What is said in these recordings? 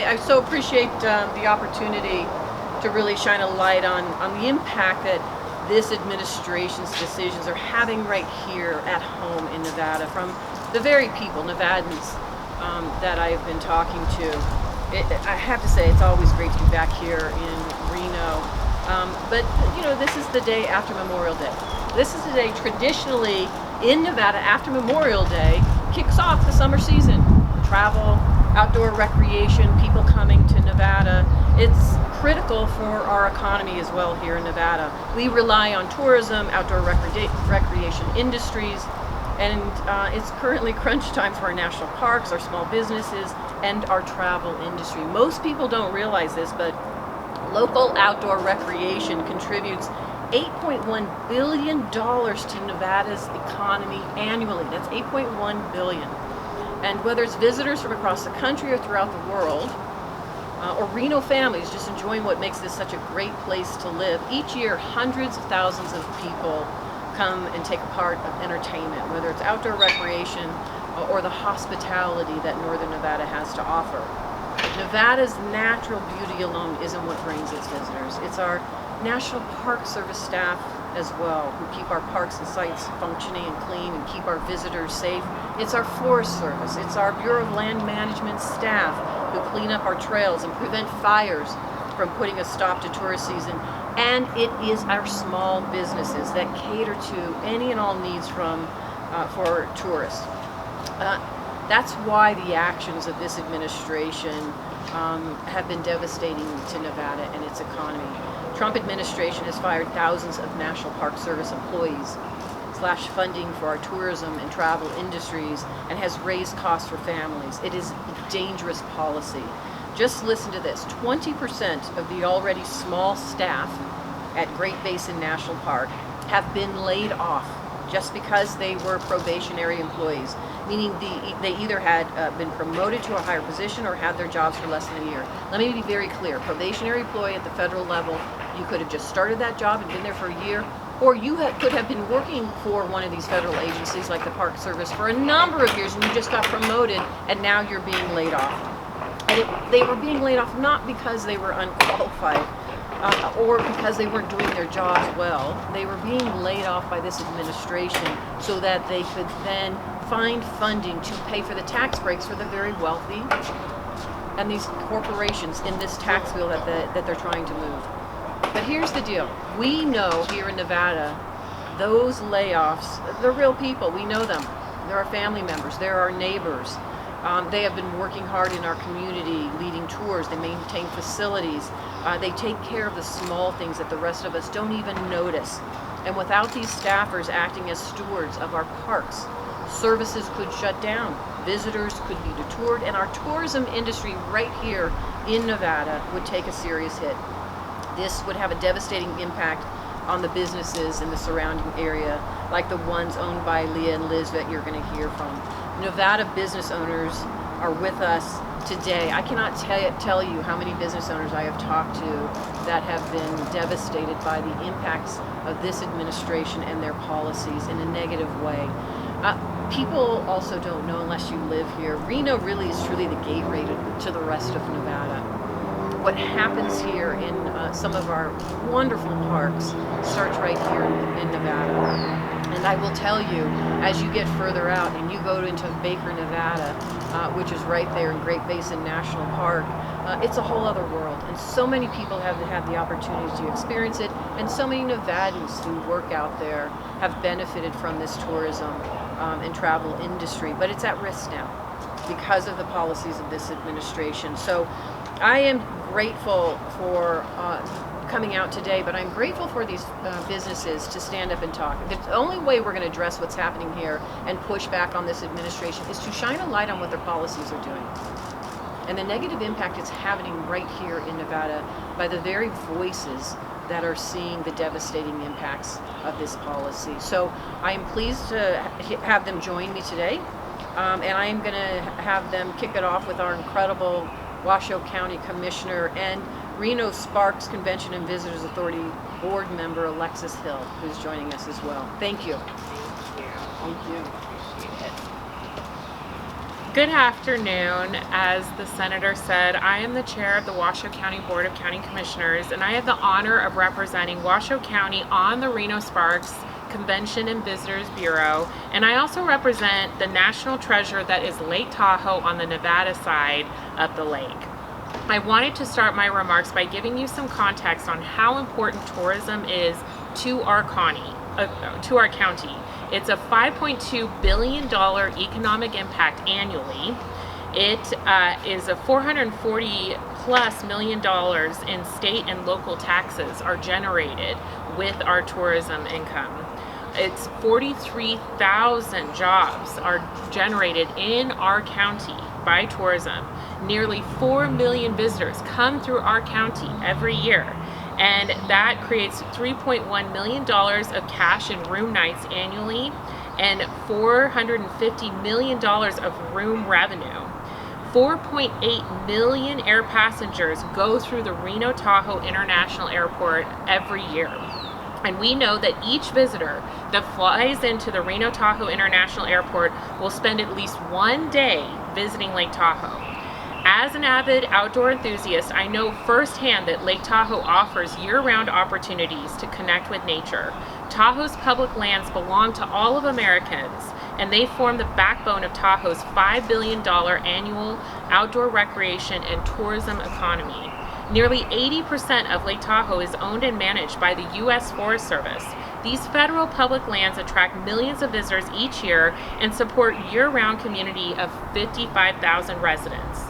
I so appreciate the opportunity to really shine a light on the impact that this administration's decisions are having right here at home in Nevada from the very people, Nevadans, that I've been talking to. I have to say, it's always great to be back here in Reno. But, you know, this is the day after Memorial Day. This is the day traditionally in Nevada after Memorial Day kicks off the summer season. Travel, outdoor recreation, people coming to Nevada. It's critical for our economy as well here in Nevada. We rely on tourism, outdoor recreation industries, and it's currently crunch time for our national parks, our small businesses, and our travel industry. Most people don't realize this, but local outdoor recreation contributes $8.1 billion to Nevada's economy annually. That's $8.1 billion. And whether it's visitors from across the country or throughout the world, or Reno families just enjoying what makes this such a great place to live, each year hundreds of thousands of people come and take a part of entertainment, whether it's outdoor recreation or the hospitality that Northern Nevada has to offer. Nevada's natural beauty alone isn't what brings its visitors. It's our National Park Service staff as well, who keep our parks and sites functioning and clean and keep our visitors safe. It's our Forest Service. It's our Bureau of Land Management staff who clean up our trails and prevent fires from putting a stop to tourist season. And it is our small businesses that cater to any and all needs for tourists. That's why the actions of this administration have been devastating to Nevada and its economy. Trump administration has fired thousands of National Park Service employees, slashed funding for our tourism and travel industries, and has raised costs for families. It is a dangerous policy. Just listen to this. 20% of the already small staff at Great Basin National Park have been laid off just because they were probationary employees, meaning they either had been promoted to a higher position or had their jobs for less than a year. Let me be very clear. Probationary employee at the federal level, you could have just started that job and been there for a year, or you could have been working for one of these federal agencies like the Park Service for a number of years and you just got promoted and now you're being laid off. And they were being laid off not because they were unqualified or because they weren't doing their jobs well. They were being laid off by this administration so that they could then find funding to pay for the tax breaks for the very wealthy and these corporations in this tax bill that they're trying to move. But here's the deal. We know here in Nevada, those layoffs, they're real people. We know them. They're our family members. They're our neighbors. They have been working hard in our community, leading tours. They maintain facilities. They take care of the small things that the rest of us don't even notice. And without these staffers acting as stewards of our parks, services could shut down, visitors could be detoured, and our tourism industry right here in Nevada would take a serious hit. This would have a devastating impact on the businesses in the surrounding area, like the ones owned by Leah and Liz that you're going to hear from. Nevada business owners are with us today. I cannot tell you how many business owners I have talked to that have been devastated by the impacts of this administration and their policies in a negative way. People also don't know unless you live here. Reno really is truly the gateway to the rest of Nevada. What happens here in some of our wonderful parks starts right here in Nevada. And I will tell you, as you get further out and you go into Baker, Nevada, which is right there in Great Basin National Park, it's a whole other world. And so many people have had the opportunity to experience it, and so many Nevadans who work out there have benefited from this tourism and travel industry. But it's at risk now because of the policies of this administration. So I am grateful for coming out today, but I'm grateful for these businesses to stand up and talk. The only way we're going to address what's happening here and push back on this administration is to shine a light on what their policies are doing and the negative impact it's having right here in Nevada by the very voices that are seeing the devastating impacts of this policy. So I am pleased to have them join me today, and I am going to have them kick it off with our incredible Washoe County Commissioner and Reno Sparks Convention and Visitors Authority Board Member Alexis Hill, who's joining us as well. Thank you. Thank you. Good afternoon. As the Senator said, I am the chair of the Washoe County Board of County Commissioners, and I have the honor of representing Washoe County on the Reno Sparks Convention and Visitors Bureau, and I also represent the national treasure that is Lake Tahoe on the Nevada side of the lake. I wanted to start my remarks by giving you some context on how important tourism is to our county. It's a $5.2 billion economic impact annually. It is a $440+ million in state and local taxes are generated with our tourism income. It's 43,000 jobs are generated in our county by tourism. Nearly 4 million visitors come through our county every year. And that creates $3.1 million of cash and room nights annually and $450 million of room revenue. 4.8 million air passengers go through the Reno Tahoe International Airport every year. And we know that each visitor that flies into the Reno Tahoe International Airport will spend at least one day visiting Lake Tahoe. As an avid outdoor enthusiast, I know firsthand that Lake Tahoe offers year-round opportunities to connect with nature. Tahoe's public lands belong to all of Americans, and they form the backbone of Tahoe's $5 billion annual outdoor recreation and tourism economy. Nearly 80% of Lake Tahoe is owned and managed by the U.S. Forest Service. These federal public lands attract millions of visitors each year and support year-round community of 55,000 residents.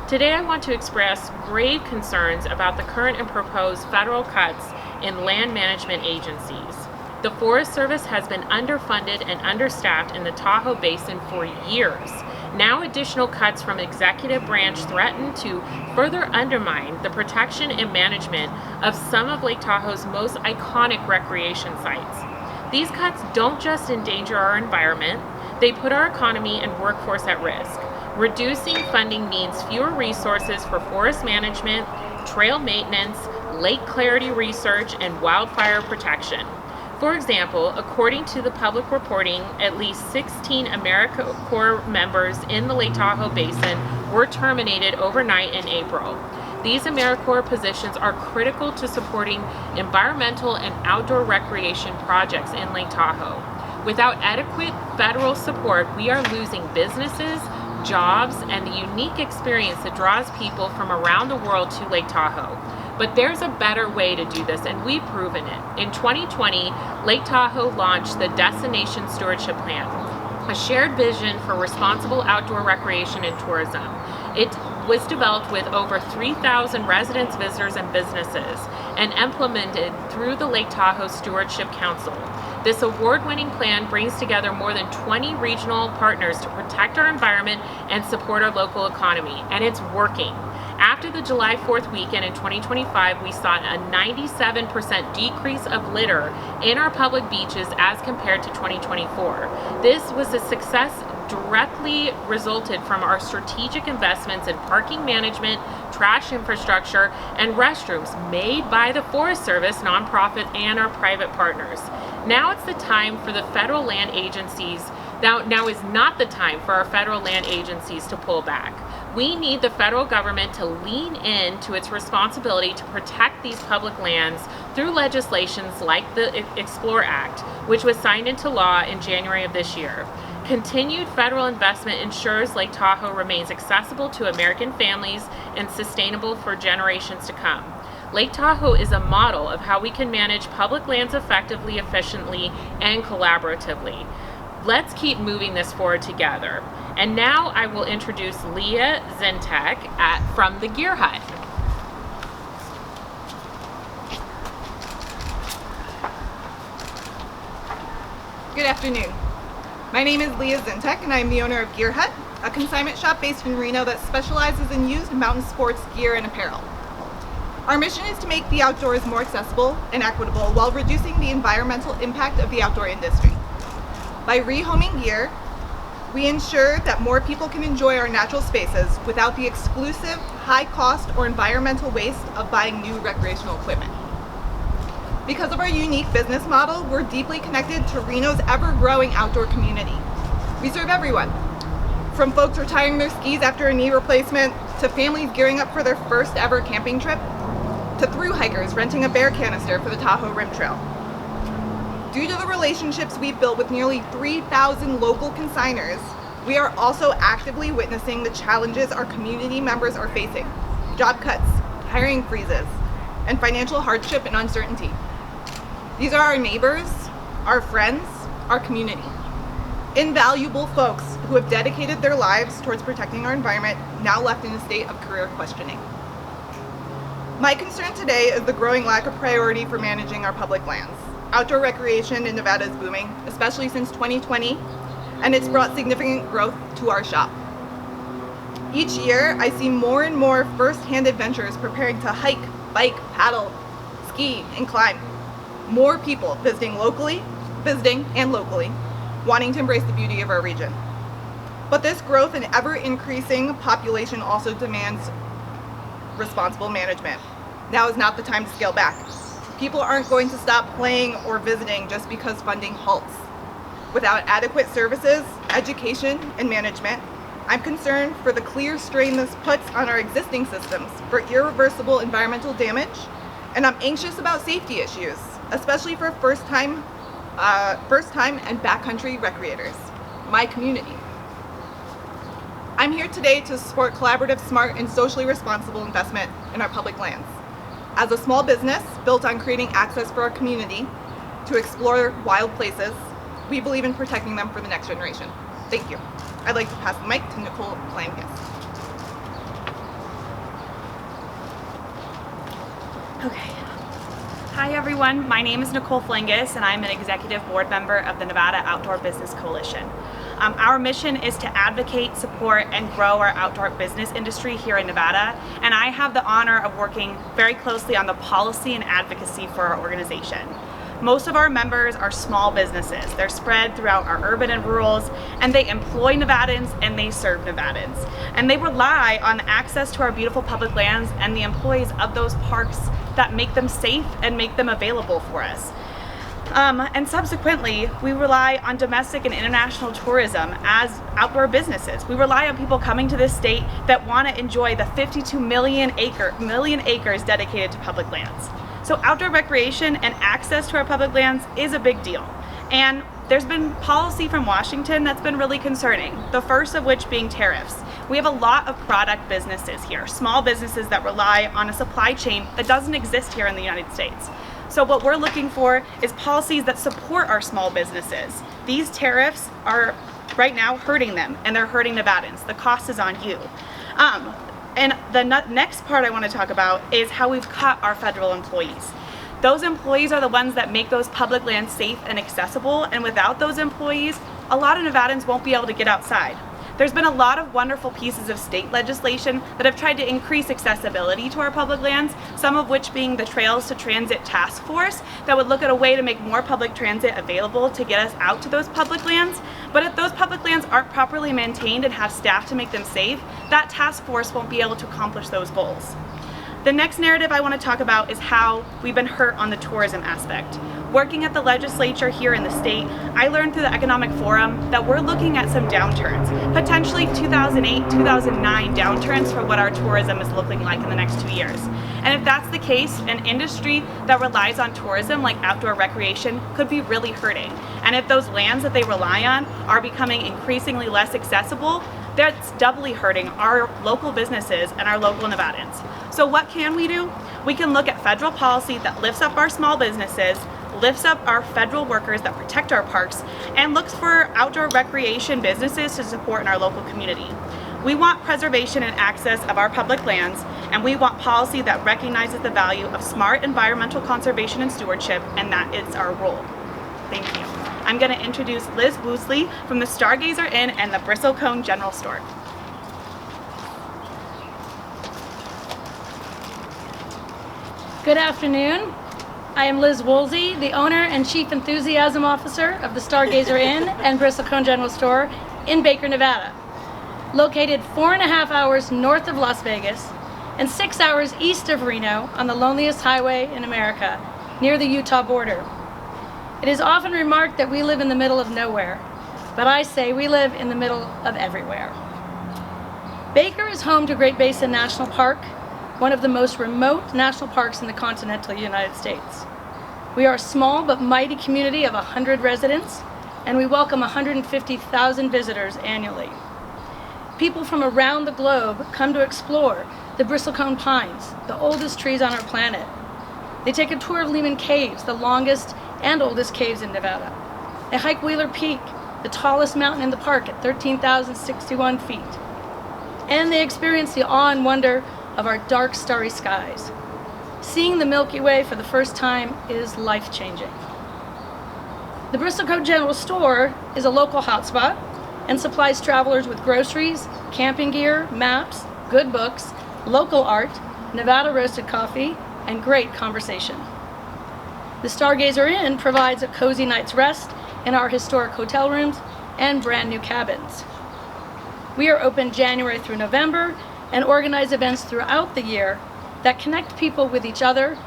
Today I want to express grave concerns about the current and proposed federal cuts in land management agencies. The Forest Service has been underfunded and understaffed in the Tahoe Basin for years. Now additional cuts from executive branch threaten to further undermine the protection and management of some of Lake Tahoe's most iconic recreation sites. These cuts don't just endanger our environment, they put our economy and workforce at risk. Reducing funding means fewer resources for forest management, trail maintenance, lake clarity research, and wildfire protection. For example, according to the public reporting, at least 16 AmeriCorps members in the Lake Tahoe Basin were terminated overnight in April. These AmeriCorps positions are critical to supporting environmental and outdoor recreation projects in Lake Tahoe. Without adequate federal support, we are losing businesses, jobs, and the unique experience that draws people from around the world to Lake Tahoe. But there's a better way to do this, and we've proven it. In 2020, Lake Tahoe launched the Destination Stewardship Plan, a shared vision for responsible outdoor recreation and tourism. It was developed with over 3,000 residents, visitors, and businesses, and implemented through the Lake Tahoe Stewardship Council. This award-winning plan brings together more than 20 regional partners to protect our environment and support our local economy, and it's working. After the July 4th weekend in 2025, we saw a 97% decrease of litter in our public beaches as compared to 2024. This was a success directly resulted from our strategic investments in parking management, trash infrastructure, and restrooms made by the Forest Service, nonprofit, and our private partners. Now it's the time for the federal land agencies. Now is not the time for our federal land agencies to pull back. We need the federal government to lean into its responsibility to protect these public lands through legislations like the Explore Act, which was signed into law in January of this year. Continued federal investment ensures Lake Tahoe remains accessible to American families and sustainable for generations to come. Lake Tahoe is a model of how we can manage public lands effectively, efficiently, and collaboratively. Let's keep moving this forward together. And now I will introduce Leah Zint from the Gear Hut. Good afternoon. My name is Leah Zint, and I'm the owner of Gear Hut, a consignment shop based in Reno that specializes in used mountain sports gear and apparel. Our mission is to make the outdoors more accessible and equitable while reducing the environmental impact of the outdoor industry. By rehoming gear, we ensure that more people can enjoy our natural spaces without the exclusive, high cost, or environmental waste of buying new recreational equipment. Because of our unique business model, we're deeply connected to Reno's ever-growing outdoor community. We serve everyone, From folks retiring their skis after a knee replacement, to families gearing up for their first ever camping trip, to thru hikers renting a bear canister for the Tahoe Rim Trail. Due to the relationships we've built with nearly 3,000 local consigners, we are also actively witnessing the challenges our community members are facing: job cuts, hiring freezes, and financial hardship and uncertainty. These are our neighbors, our friends, our community. Invaluable folks who have dedicated their lives towards protecting our environment, now left in a state of career questioning. My concern today is the growing lack of priority for managing our public lands. Outdoor recreation in Nevada is booming, especially since 2020, and it's brought significant growth to our shop. Each year, I see more and more first-hand adventurers preparing to hike, bike, paddle, ski, and climb. More people visiting and locally, wanting to embrace the beauty of our region. But this growth and ever-increasing population also demands responsible management. Now is not the time to scale back. People aren't going to stop playing or visiting just because funding halts. Without adequate services, education, and management, I'm concerned for the clear strain this puts on our existing systems for irreversible environmental damage, and I'm anxious about safety issues, especially for first-time and backcountry recreators, my community. I'm here today to support collaborative, smart, and socially responsible investment in our public lands. As a small business built on creating access for our community to explore wild places, we believe in protecting them for the next generation. Thank you. I'd like to pass the mic to Nicole Flankus. Okay. Hi everyone, my name is Nicole Flankus and I'm an executive board member of the Nevada Outdoor Business Coalition. Our mission is to advocate, support, and grow our outdoor business industry here in Nevada, and I have the honor of working very closely on the policy and advocacy for our organization. Most of our members are small businesses. They're spread throughout our urban and rurals, and they employ Nevadans and they serve Nevadans. And they rely on access to our beautiful public lands and the employees of those parks that make them safe and make them available for us. And subsequently, we rely on domestic and international tourism as outdoor businesses. We rely on people coming to this state that want to enjoy the 52 million acres dedicated to public lands. So outdoor recreation and access to our public lands is a big deal. And there's been policy from Washington that's been really concerning, the first of which being tariffs. We have a lot of product businesses here, small businesses that rely on a supply chain that doesn't exist here in the United States. So what we're looking for is policies that support our small businesses. These tariffs are right now hurting them, and they're hurting Nevadans. The cost is on you. And the next part I want to talk about is how we've cut our federal employees. Those employees are the ones that make those public lands safe and accessible, and without those employees, a lot of Nevadans won't be able to get outside. There's been a lot of wonderful pieces of state legislation that have tried to increase accessibility to our public lands, some of which being the Trails to Transit Task Force that would look at a way to make more public transit available to get us out to those public lands. But if those public lands aren't properly maintained and have staff to make them safe, that task force won't be able to accomplish those goals. The next narrative I want to talk about is how we've been hurt on the tourism aspect. Working at the legislature here in the state, I learned through the Economic Forum that we're looking at some downturns, potentially 2008, 2009 downturns for what our tourism is looking like in the next 2 years. And if that's the case, an industry that relies on tourism like outdoor recreation could be really hurting. And if those lands that they rely on are becoming increasingly less accessible, that's doubly hurting our local businesses and our local Nevadans. So what can we do? We can look at federal policy that lifts up our small businesses, lifts up our federal workers that protect our parks, and looks for outdoor recreation businesses to support in our local community. We want preservation and access of our public lands, and we want policy that recognizes the value of smart environmental conservation and stewardship, and that is our role. Thank you. I'm going to introduce Liz Woolley from the Stargazer Inn and the Bristlecone General Store. Good afternoon. I am Liz Wolsey, the owner and Chief Enthusiasm Officer of the Stargazer Inn and Bristlecone General Store in Baker, Nevada. Located 4.5 hours north of Las Vegas and 6 hours east of Reno on the loneliest highway in America, near the Utah border. It is often remarked that we live in the middle of nowhere, but I say we live in the middle of everywhere. Baker is home to Great Basin National Park, one of the most remote national parks in the continental United States. We are a small but mighty community of 100 residents, and we welcome 150,000 visitors annually. People from around the globe come to explore the bristlecone pines, the oldest trees on our planet. They take a tour of Lehman Caves, the longest and oldest caves in Nevada. They hike Wheeler Peak, the tallest mountain in the park at 13,061 feet. And they experience the awe and wonder of our dark, starry skies. Seeing the Milky Way for the first time is life-changing. The Bristlecone General Store is a local hotspot and supplies travelers with groceries, camping gear, maps, good books, local art, Nevada roasted coffee, and great conversation. The Stargazer Inn provides a cozy night's rest in our historic hotel rooms and brand new cabins. We are open January through November and organize events throughout the year that connect people with each other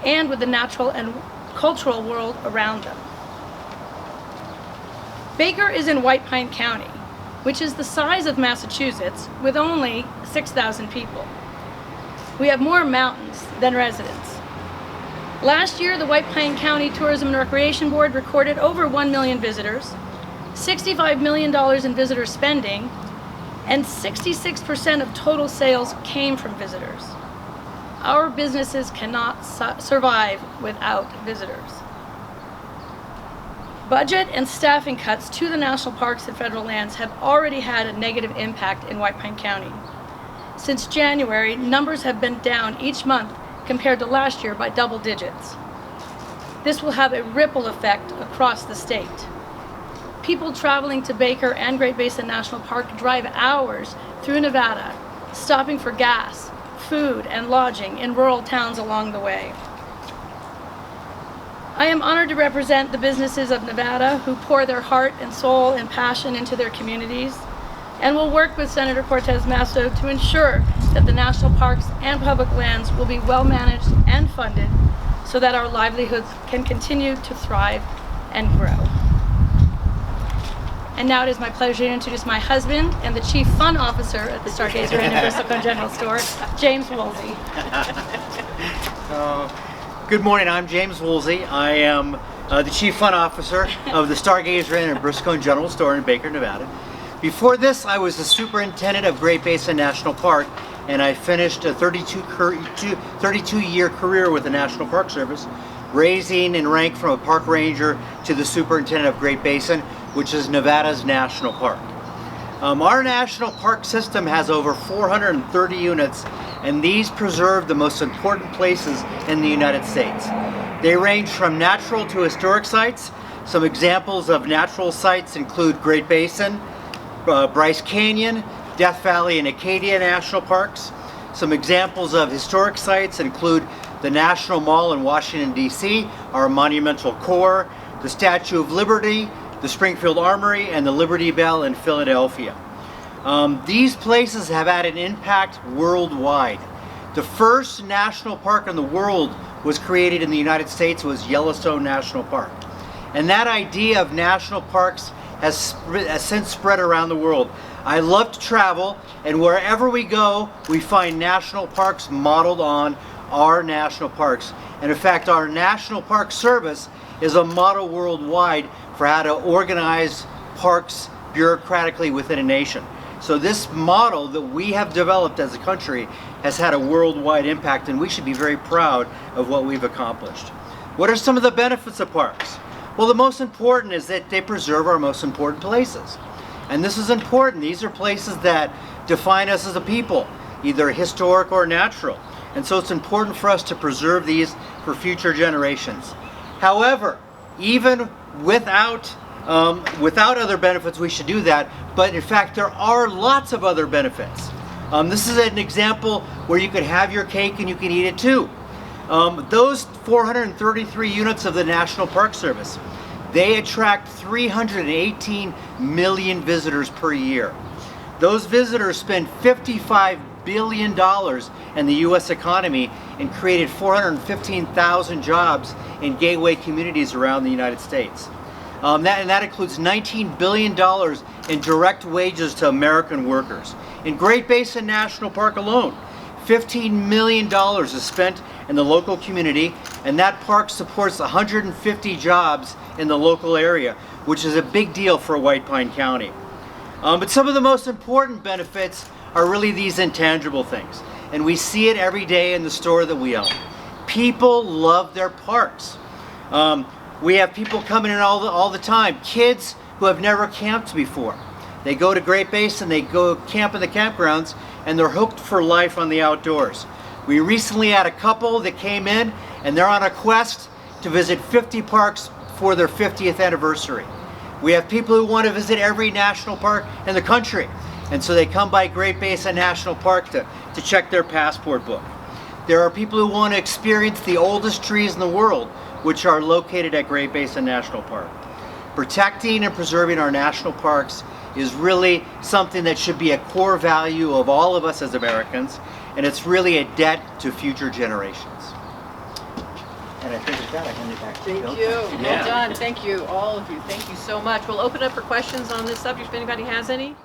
and with the natural and cultural world around them. Baker is in White Pine County, which is the size of Massachusetts with only 6,000 people. We have more mountains than residents. Last year, the White Pine County Tourism and Recreation Board recorded over 1 million visitors, $65 million in visitor spending, and 66% of total sales came from visitors. Our businesses cannot survive without visitors. Budget and staffing cuts to the national parks and federal lands have already had a negative impact in White Pine County. Since January, numbers have been down each month compared to last year by double digits. This will have a ripple effect across the state. People traveling to Baker and Great Basin National Park drive hours through Nevada, stopping for gas, food, and lodging in rural towns along the way. I am honored to represent the businesses of Nevada who pour their heart and soul and passion into their communities, and will work with Senator Cortez Masto to ensure that the national parks and public lands will be well managed and funded so that our livelihoods can continue to thrive and grow. And now it is my pleasure to introduce my husband and the Chief Fun Officer at the Stargazer Inn and Bristlecone General Store, James Wolsey. Good morning, I'm James Wolsey. I am the Chief Fun Officer of the Stargazer Inn and Bristlecone General Store in Baker, Nevada. Before this, I was the Superintendent of Great Basin National Park, and I finished a 32-year career with the National Park Service, raising in rank from a park ranger to the Superintendent of Great Basin, which is Nevada's national park. Our national park system has over 430 units, and these preserve the most important places in the United States. They range from natural to historic sites. Some examples of natural sites include Great Basin, Bryce Canyon, Death Valley and Acadia National Parks. Some examples of historic sites include the National Mall in Washington, D.C., our monumental core, the Statue of Liberty, the Springfield Armory, and the Liberty Bell in Philadelphia. These places have had an impact worldwide. The first national park in the world was created in the United States, was Yellowstone National Park. And that idea of national parks has since spread around the world. I love to travel, and wherever we go, we find national parks modeled on our national parks. And in fact, our National Park Service is a model worldwide for how to organize parks bureaucratically within a nation. So this model that we have developed as a country has had a worldwide impact, and we should be very proud of what we've accomplished. What are some of the benefits of parks? Well, the most important is that they preserve our most important places. And this is important. These are places that define us as a people, either historic or natural. And so it's important for us to preserve these for future generations. However, even without other benefits, we should do that. But in fact, there are lots of other benefits. This is an example where you could have your cake and you can eat it too. Those 433 units of the National Park Service, they attract 318 million visitors per year. Those visitors spend $55 billion in the U.S. economy and created 415,000 jobs in gateway communities around the United States. That includes $19 billion in direct wages to American workers. In Great Basin National Park alone, $15 million is spent in the local community, and that park supports 150 jobs in the local area, which is a big deal for White Pine County. But some of the most important benefits are really these intangible things, and we see it every day in the store that we own. People love their parks. We have people coming in all the time, kids who have never camped before. They go to Great Basin, they go camp in the campgrounds, and they're hooked for life on the outdoors. We recently had a couple that came in, and they're on a quest to visit 50 parks for their 50th anniversary. We have people who want to visit every national park in the country, and so they come by Great Basin National Park to check their passport book. There are people who want to experience the oldest trees in the world, which are located at Great Basin National Park. Protecting and preserving our national parks is really something that should be a core value of all of us as Americans, and it's really a debt to future generations. And I think with that, I hand it back to you. Thank you. Well done. Thank you, all of you. Thank you so much. We'll open up for questions on this subject if anybody has any.